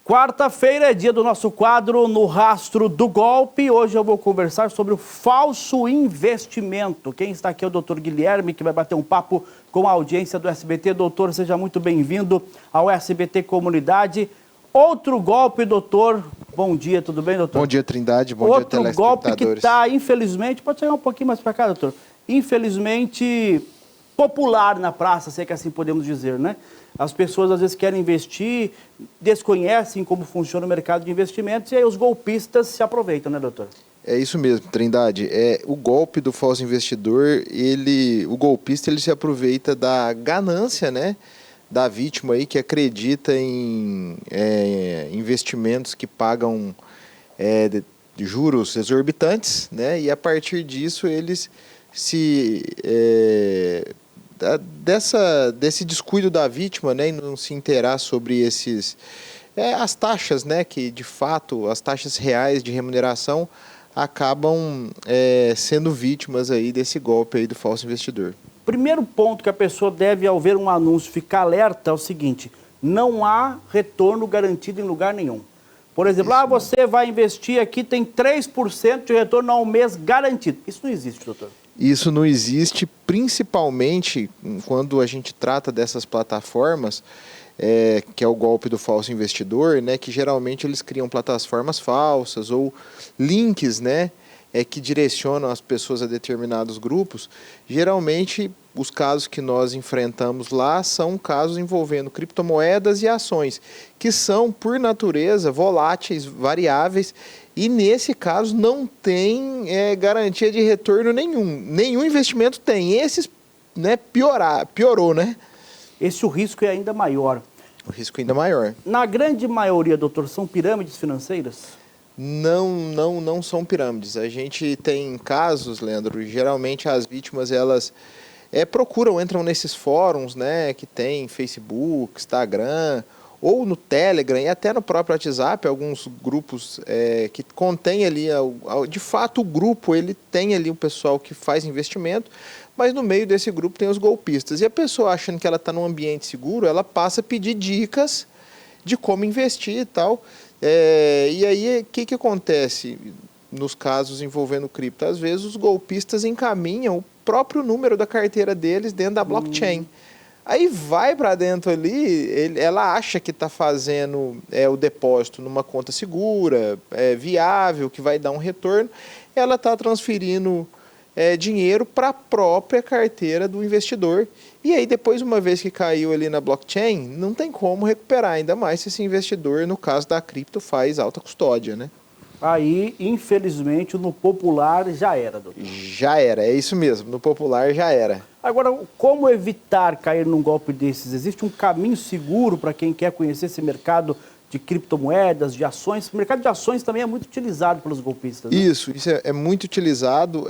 Quarta-feira é dia do nosso quadro No Rastro do Golpe. Hoje eu vou conversar sobre o falso investimento. Quem está aqui é o doutor Guilherme, que vai bater um papo com a audiência do SBT. Doutor, seja muito bem-vindo ao SBT Comunidade. Outro golpe, doutor. Bom dia, tudo bem, doutor? Bom dia, Trindade. Bom dia, telespectadores. Outro golpe que está, infelizmente, pode chegar um pouquinho mais para cá, doutor, infelizmente popular na praça, se é que assim podemos dizer, né? As pessoas às vezes querem investir, desconhecem como funciona o mercado de investimentos e aí os golpistas se aproveitam, né, doutor? É isso mesmo, Trindade. O golpe do falso investidor, o golpista ele se aproveita da ganância, né, da vítima aí que acredita em investimentos que pagam juros exorbitantes, né, e a partir disso eles desse descuido da vítima, né, e não se inteirar sobre as taxas, né, que de fato as taxas reais de remuneração acabam sendo vítimas aí desse golpe aí do falso investidor. Primeiro ponto que a pessoa deve, ao ver um anúncio, ficar alerta é o seguinte: não há retorno garantido em lugar nenhum. Por exemplo, você vai investir aqui, tem 3% de retorno ao mês garantido. Isso não existe, doutor. Isso não existe, principalmente quando a gente trata dessas plataformas, que é o golpe do falso investidor, né, que geralmente eles criam plataformas falsas ou links, né, que direcionam as pessoas a determinados grupos. Geralmente, os casos que nós enfrentamos lá são casos envolvendo criptomoedas e ações, que são, por natureza, voláteis, variáveis, e nesse caso não tem garantia de retorno nenhum. Nenhum investimento tem. Esses, né, piorou, né? O risco é ainda maior. O risco ainda maior. Na grande maioria, doutor, são pirâmides financeiras? Não são pirâmides. A gente tem casos, Leandro, geralmente as vítimas, elas entram nesses fóruns, né, que tem Facebook, Instagram, ou no Telegram e até no próprio WhatsApp, alguns grupos que contém ali, de fato o grupo ele tem ali o pessoal que faz investimento, mas no meio desse grupo tem os golpistas. E a pessoa achando que ela está num ambiente seguro, ela passa a pedir dicas de como investir e tal. E aí, o que acontece nos casos envolvendo cripto? Às vezes os golpistas encaminham o próprio número da carteira deles dentro da blockchain. Aí vai para dentro ali, ela acha que está fazendo o depósito numa conta segura, viável, que vai dar um retorno. Ela está transferindo dinheiro para a própria carteira do investidor. E aí depois, uma vez que caiu ali na blockchain, não tem como recuperar, ainda mais se esse investidor, no caso da cripto, faz alta custódia, né? Aí, infelizmente, no popular já era, doutor. Já era, é isso mesmo, no popular já era. Agora, como evitar cair num golpe desses? Existe um caminho seguro para quem quer conhecer esse mercado de criptomoedas, de ações? O mercado de ações também é muito utilizado pelos golpistas, né? Isso é muito utilizado.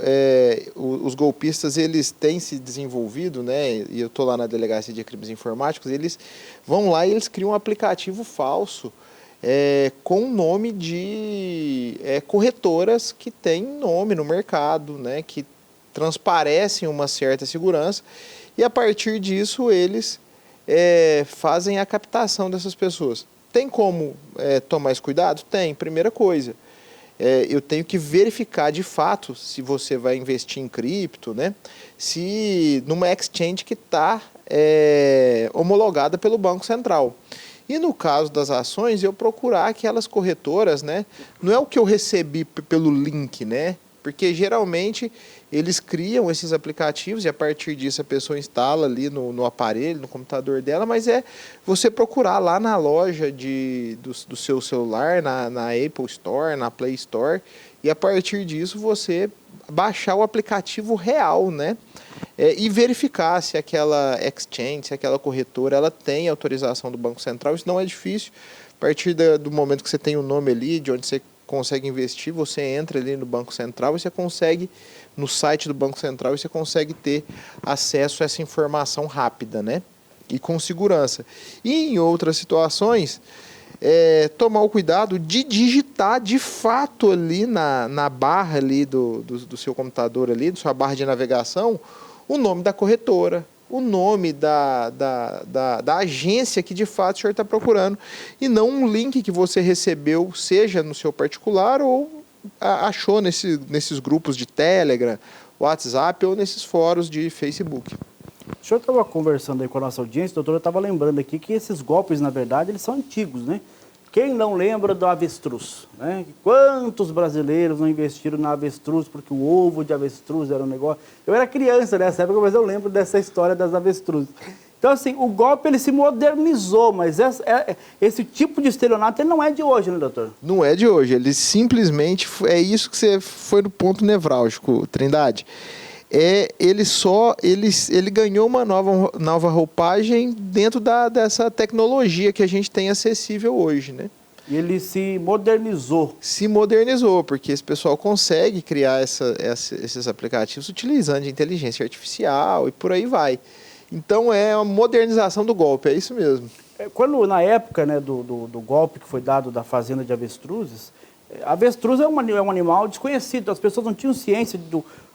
Os golpistas, eles têm se desenvolvido, né? E eu estou lá na Delegacia de Crimes Informáticos, eles vão lá e eles criam um aplicativo falso com o nome de corretoras que têm nome no mercado, né? Que transparecem uma certa segurança, e a partir disso eles fazem a captação dessas pessoas. Tem como tomar esse cuidado? Tem. Primeira coisa, eu tenho que verificar de fato se você vai investir em cripto, né? Se numa exchange que está homologada pelo Banco Central. E no caso das ações, eu procurar aquelas corretoras, né? Não é o que eu recebi pelo link, né? Porque geralmente eles criam esses aplicativos e a partir disso a pessoa instala ali no aparelho, no computador dela, mas você procurar lá na loja do seu celular, na Apple Store, na Play Store, e a partir disso você baixar o aplicativo real, né? E verificar se aquela exchange, se aquela corretora, ela tem autorização do Banco Central. Isso não é difícil. A partir do momento que você tem o nome ali, de onde você consegue investir, você entra ali no Banco Central e você consegue, no site do Banco Central, e você consegue ter acesso a essa informação rápida, né? E com segurança. E em outras situações, tomar o cuidado de digitar de fato ali na barra ali do seu computador ali, da sua barra de navegação, o nome da corretora, o nome da agência que de fato o senhor está procurando, e não um link que você recebeu, seja no seu particular ou achou nesses grupos de Telegram, WhatsApp ou nesses fóruns de Facebook. O senhor estava conversando aí com a nossa audiência, doutor, eu estava lembrando aqui que esses golpes, na verdade, eles são antigos, né? Quem não lembra do avestruz, né? Quantos brasileiros não investiram na avestruz porque o ovo de avestruz era um negócio... Eu era criança nessa época, mas eu lembro dessa história das avestruzes. Então, assim, o golpe ele se modernizou, mas esse tipo de estelionato ele não é de hoje, né, doutor? Não é de hoje, ele simplesmente... É isso que você foi no ponto nevrálgico, Trindade. Ele ganhou uma nova roupagem dentro dessa tecnologia que a gente tem acessível hoje, né? E ele se modernizou. Se modernizou, porque esse pessoal consegue criar esses aplicativos utilizando de inteligência artificial e por aí vai. Então é uma modernização do golpe, é isso mesmo. Quando, na época, né, do golpe que foi dado da fazenda de avestruzes, a avestruz é um animal desconhecido, as pessoas não tinham ciência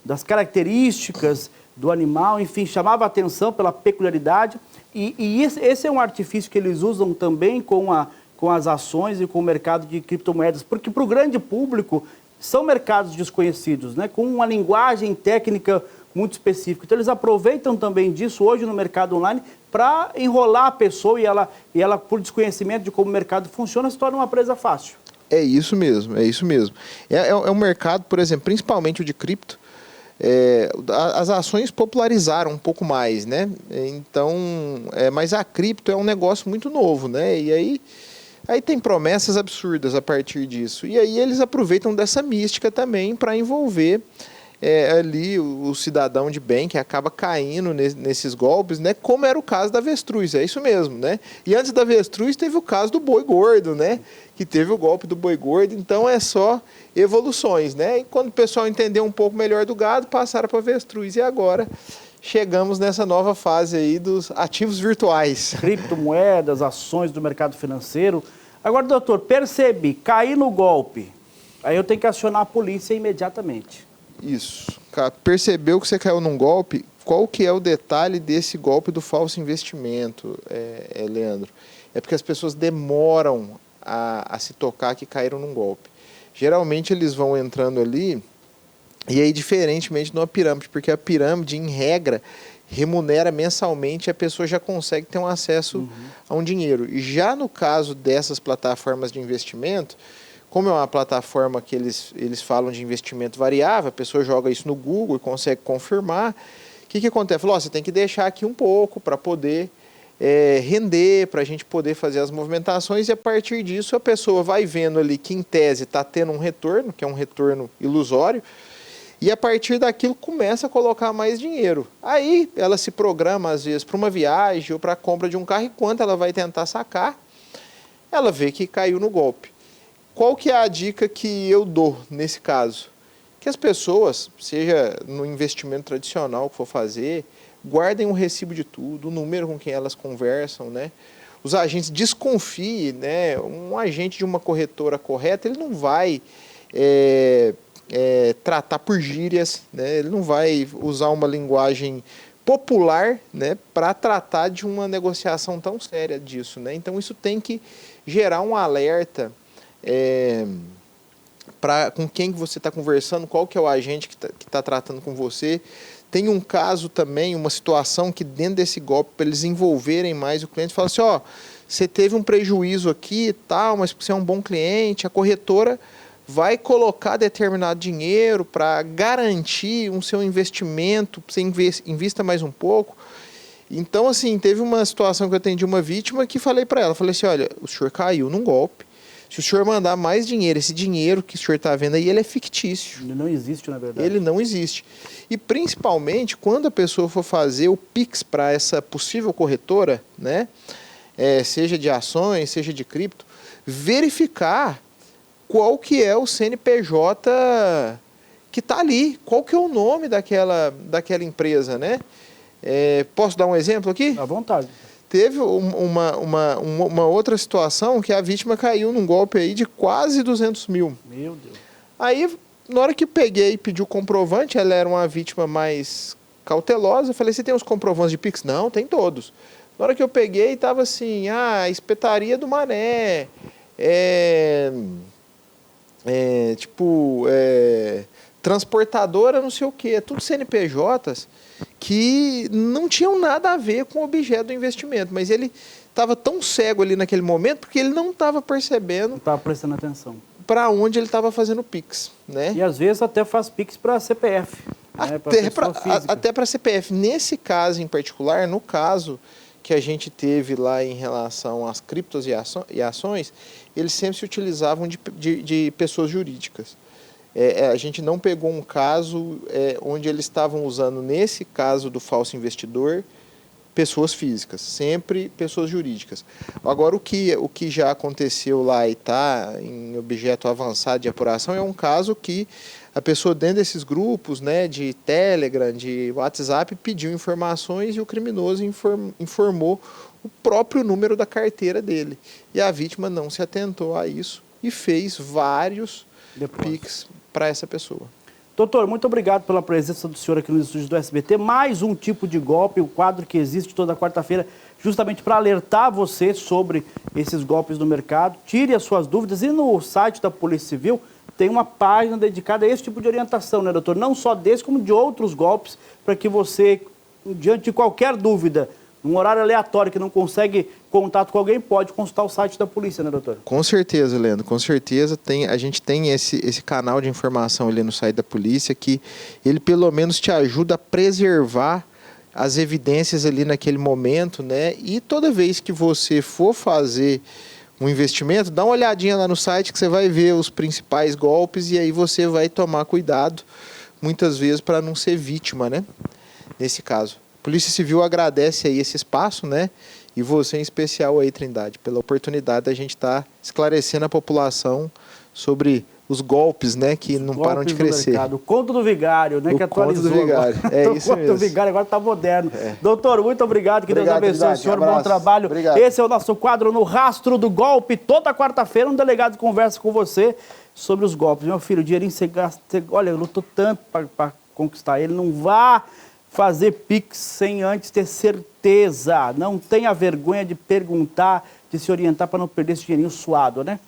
das características do animal, enfim, chamava a atenção pela peculiaridade. E esse é um artifício que eles usam também com as ações e com o mercado de criptomoedas, porque para o grande público são mercados desconhecidos, né, com uma linguagem técnica muito específica. Então eles aproveitam também disso hoje no mercado online para enrolar a pessoa e ela, por desconhecimento de como o mercado funciona, se torna uma presa fácil. É isso mesmo, é isso mesmo. É um mercado, por exemplo, principalmente o de cripto, as ações popularizaram um pouco mais, né? Então, mas a cripto é um negócio muito novo, né? E aí tem promessas absurdas a partir disso. E aí eles aproveitam dessa mística também para envolver ali o cidadão de bem que acaba caindo nesses golpes, né? Como era o caso da avestruz, é isso mesmo, né? E antes da avestruz teve o caso do boi gordo, né? Que teve o golpe do boi gordo, então é só evoluções, né? E quando o pessoal entendeu um pouco melhor do gado, passaram para a avestruz. E agora chegamos nessa nova fase aí dos ativos virtuais. Criptomoedas, ações do mercado financeiro. Agora, doutor, percebi, caí no golpe, aí eu tenho que acionar a polícia imediatamente. Isso. Percebeu que você caiu num golpe? Qual que é o detalhe desse golpe do falso investimento, Leandro? É porque as pessoas demoram a se tocar que caíram num golpe. Geralmente eles vão entrando ali, e aí diferentemente de uma pirâmide, porque a pirâmide, em regra, remunera mensalmente e a pessoa já consegue ter um acesso a um dinheiro. E já no caso dessas plataformas de investimento, como é uma plataforma que eles falam de investimento variável, a pessoa joga isso no Google e consegue confirmar, o que acontece? Falou, você tem que deixar aqui um pouco para poder render, para a gente poder fazer as movimentações, e a partir disso a pessoa vai vendo ali que em tese está tendo um retorno, que é um retorno ilusório, e a partir daquilo começa a colocar mais dinheiro. Aí ela se programa às vezes para uma viagem ou para a compra de um carro, e quando ela vai tentar sacar, ela vê que caiu no golpe. Qual que é a dica que eu dou nesse caso? Que as pessoas, seja no investimento tradicional que for fazer, guardem um recibo de tudo, o número com quem elas conversam, né? Os agentes desconfiem, né? Um agente de uma corretora correta, ele não vai tratar por gírias, né? Ele não vai usar uma linguagem popular, né, para tratar de uma negociação tão séria disso, né? Então isso tem que gerar um alerta com quem que você está conversando, qual que é o agente que está tratando com você. Tem um caso também, uma situação que dentro desse golpe, para eles envolverem mais o cliente, fala assim, ó, você teve um prejuízo aqui e tal, mas você é um bom cliente, a corretora vai colocar determinado dinheiro para garantir um seu investimento, você invista mais um pouco. Então, assim, teve uma situação que eu atendi uma vítima que falei para ela, falei assim, olha, o senhor caiu num golpe, se o senhor mandar mais dinheiro, esse dinheiro que o senhor está vendo aí, ele é fictício. Ele não existe, na verdade. Ele não existe. E principalmente quando a pessoa for fazer o Pix para essa possível corretora, né, seja de ações, seja de cripto, verificar qual que é o CNPJ que está ali, qual que é o nome daquela empresa, né? Posso dar um exemplo aqui? À vontade. Teve uma outra situação que a vítima caiu num golpe aí de quase 200 mil. Meu Deus. Aí, na hora que peguei e pedi o comprovante, ela era uma vítima mais cautelosa. Eu falei, você tem os comprovantes de Pix? Não, tem todos. Na hora que eu peguei, estava assim, espetaria do Mané, transportadora não sei o quê, tudo CNPJs que não tinham nada a ver com o objeto do investimento, mas ele estava tão cego ali naquele momento porque ele não estava percebendo, Não estava prestando atenção. para onde ele estava fazendo Pix, né? E às vezes até faz Pix para CPF. Até para CPF. Nesse caso em particular, no caso que a gente teve lá em relação às criptos e ações, eles sempre se utilizavam de pessoas jurídicas. A gente não pegou um caso onde eles estavam usando, nesse caso do falso investidor, pessoas físicas, sempre pessoas jurídicas. Agora, o que já aconteceu lá e está em objeto avançado de apuração é um caso que a pessoa dentro desses grupos, né, de Telegram, de WhatsApp, pediu informações e o criminoso informou o próprio número da carteira dele. E a vítima não se atentou a isso e fez vários Pix para essa pessoa. Doutor, muito obrigado pela presença do senhor aqui nos estúdios do SBT. Mais um tipo de golpe, o quadro que existe toda quarta-feira, justamente para alertar você sobre esses golpes no mercado. Tire as suas dúvidas e no site da Polícia Civil tem uma página dedicada a esse tipo de orientação, né, doutor? Não só desse, como de outros golpes, para que você, diante de qualquer dúvida, num horário aleatório que não consegue contato com alguém, pode consultar o site da polícia, né, doutor? Com certeza, Leandro, com certeza. A gente tem esse canal de informação ali no site da polícia que ele pelo menos te ajuda a preservar as evidências ali naquele momento, né? E toda vez que você for fazer um investimento, dá uma olhadinha lá no site que você vai ver os principais golpes e aí você vai tomar cuidado, muitas vezes, para não ser vítima, né? Nesse caso. A Polícia Civil agradece aí esse espaço, né? E você em especial aí, Trindade, pela oportunidade da gente estar esclarecendo a população sobre os golpes, né? Que não param de crescer. O conto do vigário, né? Que atualizou. O conto do vigário, é isso mesmo. O conto do vigário agora está moderno. Doutor, muito obrigado, que Deus abençoe o senhor, bom trabalho. Obrigado. Esse é o nosso quadro No Rastro do Golpe. Toda quarta-feira um delegado conversa com você sobre os golpes. Meu filho, o dinheirinho você gasta, olha, eu lutou tanto para conquistar ele, não vá fazer Pix sem antes ter certeza. Não tenha vergonha de perguntar, de se orientar para não perder esse dinheirinho suado, né?